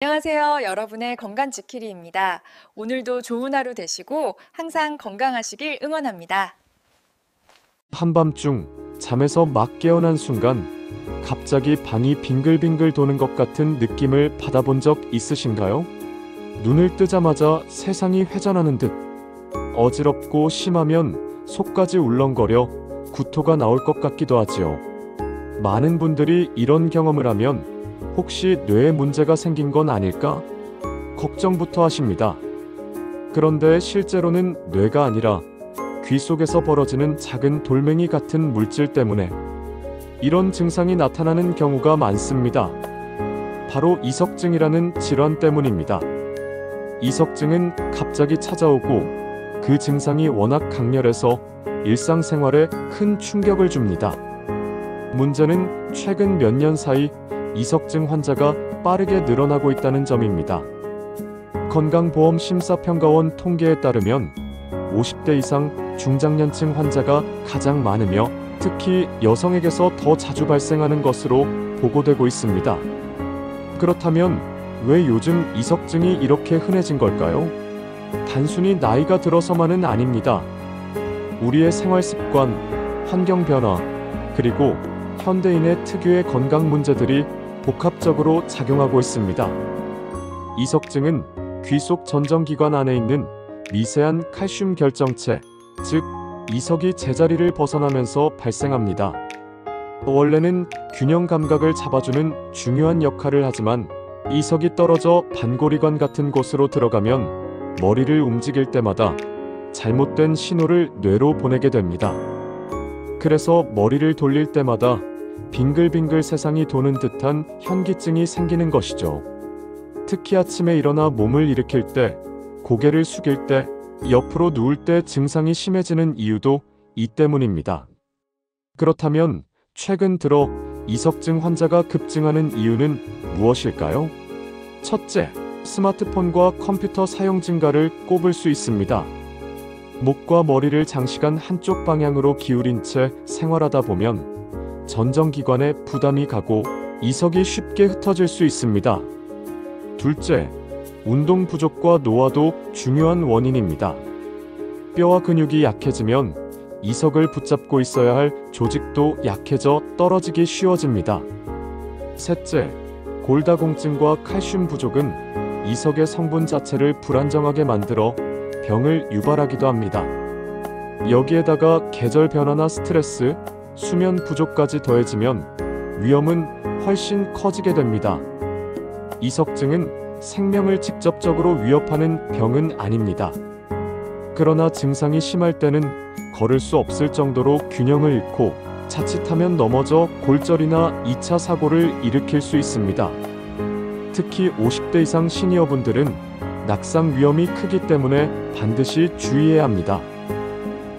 안녕하세요. 여러분의 건강 지키리입니다. 오늘도 좋은 하루 되시고 항상 건강하시길 응원합니다. 한밤중 잠에서 막 깨어난 순간 갑자기 방이 빙글빙글 도는 것 같은 느낌을 받아본 적 있으신가요? 눈을 뜨자마자 세상이 회전하는 듯 어지럽고 심하면 속까지 울렁거려 구토가 나올 것 같기도 하지요. 많은 분들이 이런 경험을 하면 혹시 뇌에 문제가 생긴 건 아닐까? 걱정부터 하십니다. 그런데 실제로는 뇌가 아니라 귀 속에서 벌어지는 작은 돌멩이 같은 물질 때문에 이런 증상이 나타나는 경우가 많습니다. 바로 이석증이라는 질환 때문입니다. 이석증은 갑자기 찾아오고 그 증상이 워낙 강렬해서 일상생활에 큰 충격을 줍니다. 문제는 최근 몇 년 사이 이석증 환자가 빠르게 늘어나고 있다는 점입니다. 건강보험심사평가원 통계에 따르면 50대 이상 중장년층 환자가 가장 많으며 특히 여성에게서 더 자주 발생하는 것으로 보고되고 있습니다. 그렇다면 왜 요즘 이석증이 이렇게 흔해진 걸까요? 단순히 나이가 들어서만은 아닙니다. 우리의 생활 습관, 환경 변화, 그리고 현대인의 특유의 건강 문제들이 복합적으로 작용하고 있습니다. 이석증은 귀 속 전정기관 안에 있는 미세한 칼슘 결정체, 즉 이석이 제자리를 벗어나면서 발생합니다. 원래는 균형 감각을 잡아주는 중요한 역할을 하지만 이석이 떨어져 반골이관 같은 곳으로 들어가면 머리를 움직일 때마다 잘못된 신호를 뇌로 보내게 됩니다. 그래서 머리를 돌릴 때마다 빙글빙글 세상이 도는 듯한 현기증이 생기는 것이죠. 특히 아침에 일어나 몸을 일으킬 때, 고개를 숙일 때, 옆으로 누울 때 증상이 심해지는 이유도 이 때문입니다. 그렇다면 최근 들어 이석증 환자가 급증하는 이유는 무엇일까요? 첫째, 스마트폰과 컴퓨터 사용 증가를 꼽을 수 있습니다. 목과 머리를 장시간 한쪽 방향으로 기울인 채 생활하다 보면 전정기관에 부담이 가고 이석이 쉽게 흩어질 수 있습니다. 둘째, 운동 부족과 노화도 중요한 원인입니다. 뼈와 근육이 약해지면 이석을 붙잡고 있어야 할 조직도 약해져 떨어지기 쉬워집니다. 셋째, 골다공증과 칼슘 부족은 이석의 성분 자체를 불안정하게 만들어 병을 유발하기도 합니다. 여기에다가 계절 변화나 스트레스, 수면 부족까지 더해지면 위험은 훨씬 커지게 됩니다. 이석증은 생명을 직접적으로 위협하는 병은 아닙니다. 그러나 증상이 심할 때는 걸을 수 없을 정도로 균형을 잃고 자칫하면 넘어져 골절이나 2차 사고를 일으킬 수 있습니다. 특히 50대 이상 시니어분들은 낙상 위험이 크기 때문에 반드시 주의해야 합니다.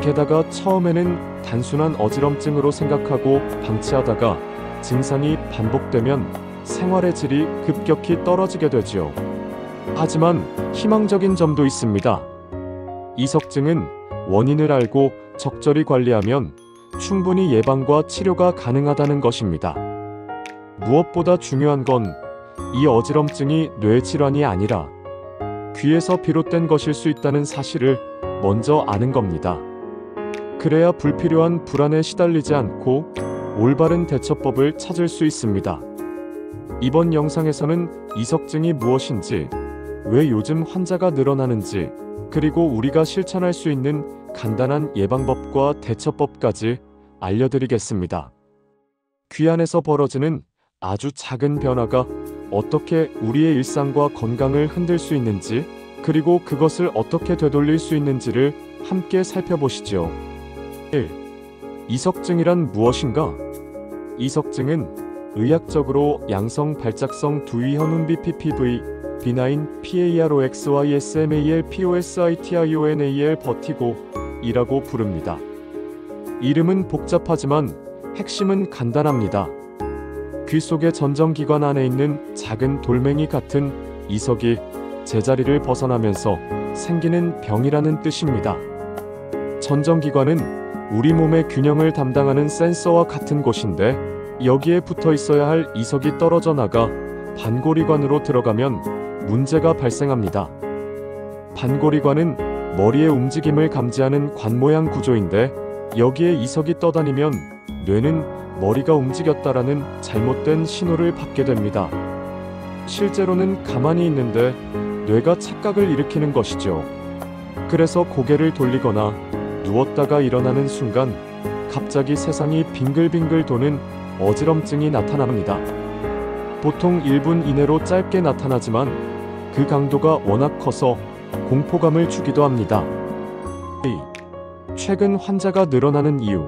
게다가 처음에는 단순한 어지럼증으로 생각하고 방치하다가 증상이 반복되면 생활의 질이 급격히 떨어지게 되지요. 하지만 희망적인 점도 있습니다. 이석증은 원인을 알고 적절히 관리하면 충분히 예방과 치료가 가능하다는 것입니다. 무엇보다 중요한 건 이 어지럼증이 뇌 질환이 아니라 귀에서 비롯된 것일 수 있다는 사실을 먼저 아는 겁니다. 그래야 불필요한 불안에 시달리지 않고 올바른 대처법을 찾을 수 있습니다. 이번 영상에서는 이석증이 무엇인지, 왜 요즘 환자가 늘어나는지, 그리고 우리가 실천할 수 있는 간단한 예방법과 대처법까지 알려드리겠습니다. 귀 안에서 벌어지는 아주 작은 변화가 어떻게 우리의 일상과 건강을 흔들 수 있는지, 그리고 그것을 어떻게 되돌릴 수 있는지를 함께 살펴보시죠. 1. 이석증이란 무엇인가? 이석증은 의학적으로 양성 발작성 두위현운비 PPV, 비나인 PAROXYSMAL POSITIONAL 버티고 이라고 부릅니다. 이름은 복잡하지만 핵심은 간단합니다. 귀 속의 전정기관 안에 있는 작은 돌멩이 같은 이석이 제자리를 벗어나면서 생기는 병이라는 뜻입니다. 전정기관은 우리 몸의 균형을 담당하는 센서와 같은 곳인데 여기에 붙어 있어야 할 이석이 떨어져 나가 반골이관으로 들어가면 문제가 발생합니다. 반골이관은 머리의 움직임을 감지하는 관 모양 구조인데 여기에 이석이 떠다니면 뇌는 머리가 움직였다라는 잘못된 신호를 받게 됩니다. 실제로는 가만히 있는데 뇌가 착각을 일으키는 것이죠. 그래서 고개를 돌리거나 누웠다가 일어나는 순간 갑자기 세상이 빙글빙글 도는 어지럼증이 나타납니다. 보통 1분 이내로 짧게 나타나지만 그 강도가 워낙 커서 공포감을 주기도 합니다. 최근 환자가 늘어나는 이유.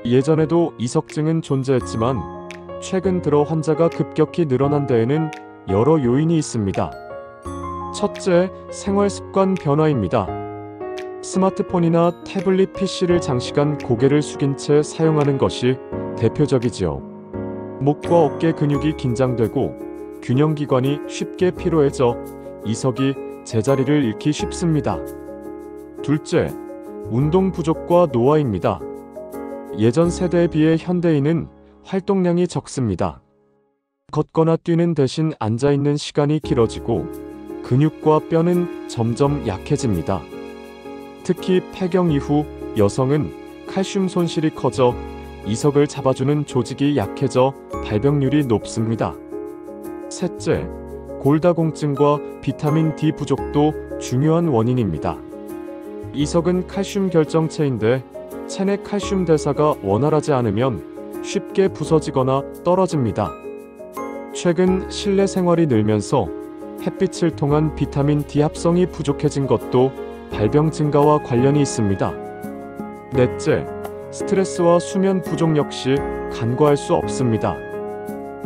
예전에도 이석증은 존재했지만 최근 들어 환자가 급격히 늘어난 데에는 여러 요인이 있습니다. 첫째, 생활습관 변화입니다. 스마트폰이나 태블릿 PC를 장시간 고개를 숙인 채 사용하는 것이 대표적이지요. 목과 어깨 근육이 긴장되고 균형기관이 쉽게 피로해져 이석이 제자리를 잃기 쉽습니다. 둘째, 운동 부족과 노화입니다. 예전 세대에 비해 현대인은 활동량이 적습니다. 걷거나 뛰는 대신 앉아있는 시간이 길어지고 근육과 뼈는 점점 약해집니다. 특히 폐경 이후 여성은 칼슘 손실이 커져 이석을 잡아주는 조직이 약해져 발병률이 높습니다. 셋째, 골다공증과 비타민 D 부족도 중요한 원인입니다. 이석은 칼슘 결정체인데 체내 칼슘 대사가 원활하지 않으면 쉽게 부서지거나 떨어집니다. 최근 실내 생활이 늘면서 햇빛을 통한 비타민 D 합성이 부족해진 것도 발병 증가와 관련이 있습니다. 넷째, 스트레스와 수면 부족 역시 간과할 수 없습니다.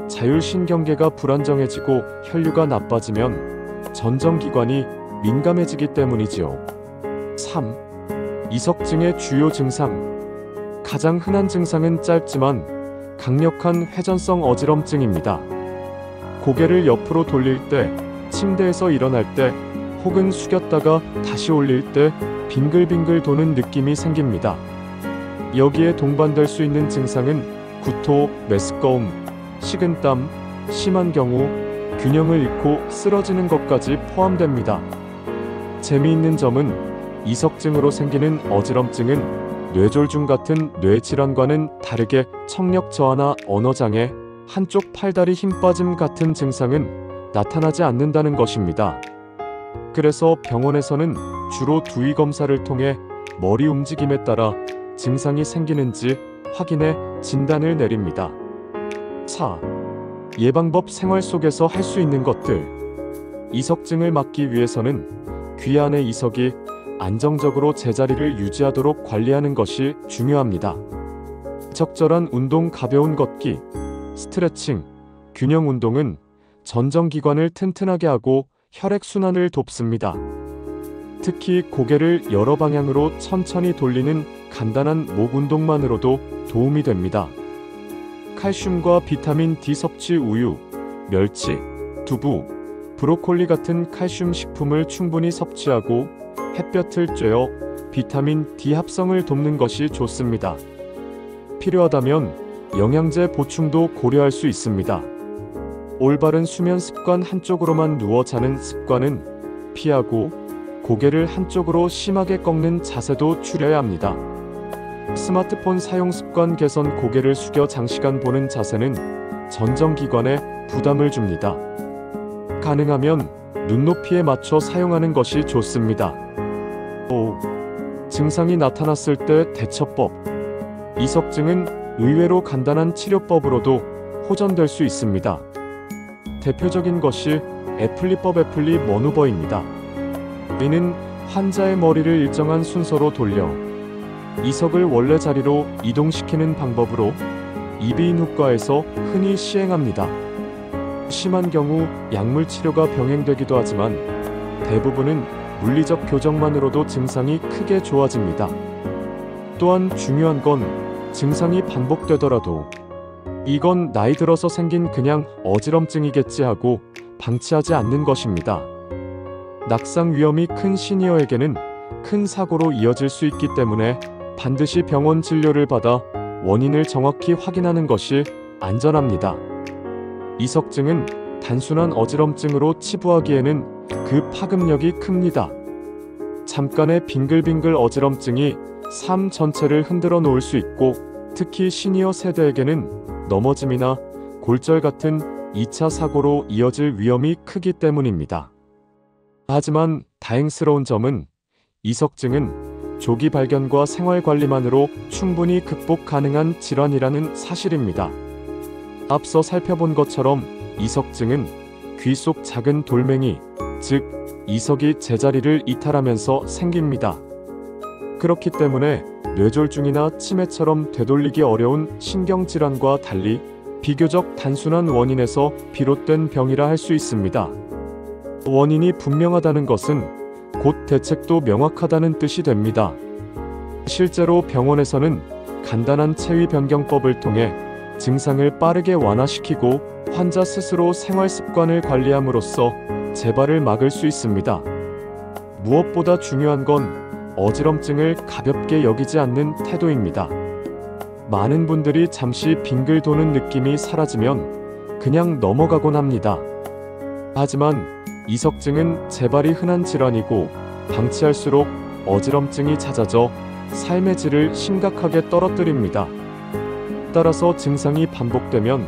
자율신경계가 불안정해지고 혈류가 나빠지면 전정기관이 민감해지기 때문이지요. 3. 이석증의 주요 증상. 가장 흔한 증상은 짧지만 강력한 회전성 어지럼증입니다. 고개를 옆으로 돌릴 때, 침대에서 일어날 때, 혹은 숙였다가 다시 올릴 때 빙글빙글 도는 느낌이 생깁니다. 여기에 동반될 수 있는 증상은 구토, 메스꺼움, 식은땀, 심한 경우 균형을 잃고 쓰러지는 것까지 포함됩니다. 재미있는 점은 이석증으로 생기는 어지럼증은 뇌졸중 같은 뇌질환과는 다르게 청력 저하나 언어장애, 한쪽 팔다리 힘 빠짐 같은 증상은 나타나지 않는다는 것입니다. 그래서 병원에서는 주로 두위 검사를 통해 머리 움직임에 따라 증상이 생기는지 확인해 진단을 내립니다. 4. 예방법. 생활 속에서 할 수 있는 것들. 이석증을 막기 위해서는 귀 안의 이석이 안정적으로 제자리를 유지하도록 관리하는 것이 중요합니다. 적절한 운동, 가벼운 걷기, 스트레칭, 균형 운동은 전정기관을 튼튼하게 하고 혈액순환을 돕습니다. 특히 고개를 여러 방향으로 천천히 돌리는 간단한 목 운동만으로도 도움이 됩니다. 칼슘과 비타민 D 섭취. 우유, 멸치, 두부, 브로콜리 같은 칼슘 식품을 충분히 섭취하고 햇볕을 쬐어 비타민 D 합성을 돕는 것이 좋습니다. 필요하다면 영양제 보충도 고려할 수 있습니다. 올바른 수면 습관. 한쪽으로만 누워 자는 습관은 피하고 고개를 한쪽으로 심하게 꺾는 자세도 줄여야 합니다. 스마트폰 사용 습관 개선. 고개를 숙여 장시간 보는 자세는 전정기관에 부담을 줍니다. 가능하면 눈높이에 맞춰 사용하는 것이 좋습니다. 5. 증상이 나타났을 때 대처법. 이석증은 의외로 간단한 치료법으로도 호전될 수 있습니다. 대표적인 것이 애플리법. 애플리 머누버입니다. 이는 환자의 머리를 일정한 순서로 돌려 이석을 원래 자리로 이동시키는 방법으로 이비인후과에서 흔히 시행합니다. 심한 경우 약물 치료가 병행되기도 하지만 대부분은 물리적 교정만으로도 증상이 크게 좋아집니다. 또한 중요한 건 증상이 반복되더라도 이건 나이 들어서 생긴 그냥 어지럼증이겠지 하고 방치하지 않는 것입니다. 낙상 위험이 큰 시니어에게는 큰 사고로 이어질 수 있기 때문에 반드시 병원 진료를 받아 원인을 정확히 확인하는 것이 안전합니다. 이석증은 단순한 어지럼증으로 치부하기에는 그 파급력이 큽니다. 잠깐의 빙글빙글 어지럼증이 삶 전체를 흔들어 놓을 수 있고, 특히 시니어 세대에게는 넘어짐이나 골절 같은 2차 사고로 이어질 위험이 크기 때문입니다. 하지만 다행스러운 점은 이석증은 조기 발견과 생활 관리만으로 충분히 극복 가능한 질환이라는 사실입니다. 앞서 살펴본 것처럼 이석증은 귀 속 작은 돌멩이, 즉 이석이 제자리를 이탈하면서 생깁니다. 그렇기 때문에 뇌졸중이나 치매처럼 되돌리기 어려운 신경질환과 달리 비교적 단순한 원인에서 비롯된 병이라 할 수 있습니다. 원인이 분명하다는 것은 곧 대책도 명확하다는 뜻이 됩니다. 실제로 병원에서는 간단한 체위 변경법을 통해 증상을 빠르게 완화시키고 환자 스스로 생활 습관을 관리함으로써 재발을 막을 수 있습니다. 무엇보다 중요한 건 어지럼증을 가볍게 여기지 않는 태도입니다. 많은 분들이 잠시 빙글 도는 느낌이 사라지면 그냥 넘어가곤 합니다. 하지만 이석증은 재발이 흔한 질환이고, 방치할수록 어지럼증이 잦아져 삶의 질을 심각하게 떨어뜨립니다. 따라서 증상이 반복되면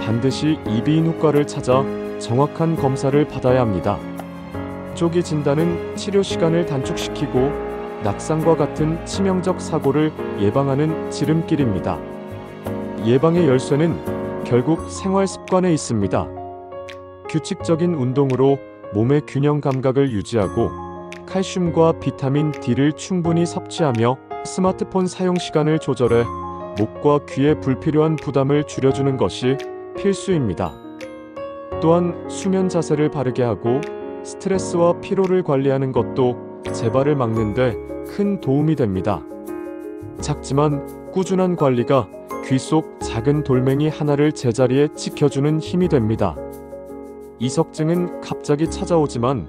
반드시 이비인후과를 찾아 정확한 검사를 받아야 합니다. 조기 진단은 치료 시간을 단축시키고 낙상과 같은 치명적 사고를 예방하는 지름길입니다. 예방의 열쇠는 결국 생활 습관에 있습니다. 규칙적인 운동으로 몸의 균형 감각을 유지하고 칼슘과 비타민 D를 충분히 섭취하며 스마트폰 사용 시간을 조절해 목과 귀에 불필요한 부담을 줄여주는 것이 필수입니다. 또한 수면 자세를 바르게 하고 스트레스와 피로를 관리하는 것도 재발을 막는 데 큰 도움이 됩니다. 작지만 꾸준한 관리가 귀 속 작은 돌멩이 하나를 제자리에 지켜주는 힘이 됩니다. 이석증은 갑자기 찾아오지만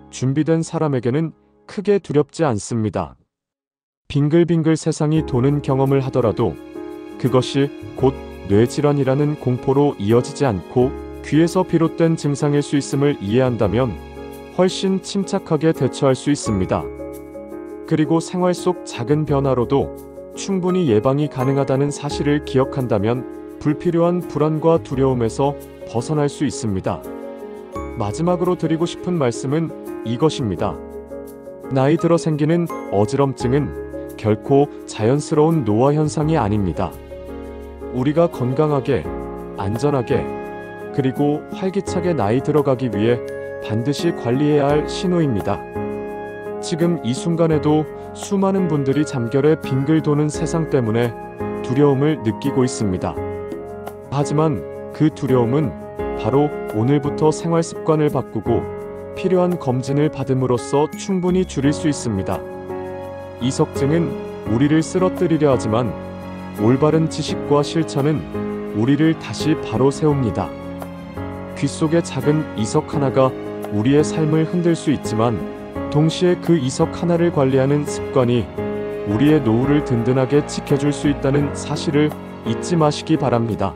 준비된 사람에게는 크게 두렵지 않습니다. 빙글빙글 세상이 도는 경험을 하더라도 그것이 곧 뇌질환이라는 공포로 이어지지 않고 귀에서 비롯된 증상일 수 있음을 이해한다면 훨씬 침착하게 대처할 수 있습니다. 그리고 생활 속 작은 변화로도 충분히 예방이 가능하다는 사실을 기억한다면 불필요한 불안과 두려움에서 벗어날 수 있습니다. 마지막으로 드리고 싶은 말씀은 이것입니다. 나이 들어 생기는 어지럼증은 결코 자연스러운 노화 현상이 아닙니다. 우리가 건강하게, 안전하게, 그리고 활기차게 나이 들어가기 위해 반드시 관리해야 할 신호입니다. 지금 이 순간에도 수많은 분들이 잠결에 빙글 도는 세상 때문에 두려움을 느끼고 있습니다. 하지만 그 두려움은 바로 오늘부터 생활 습관을 바꾸고 필요한 검진을 받음으로써 충분히 줄일 수 있습니다. 이석증은 우리를 쓰러뜨리려 하지만 올바른 지식과 실천은 우리를 다시 바로 세웁니다. 귀 속의 작은 이석 하나가 우리의 삶을 흔들 수 있지만 동시에 그 이석 하나를 관리하는 습관이 우리의 노후를 든든하게 지켜줄 수 있다는 사실을 잊지 마시기 바랍니다.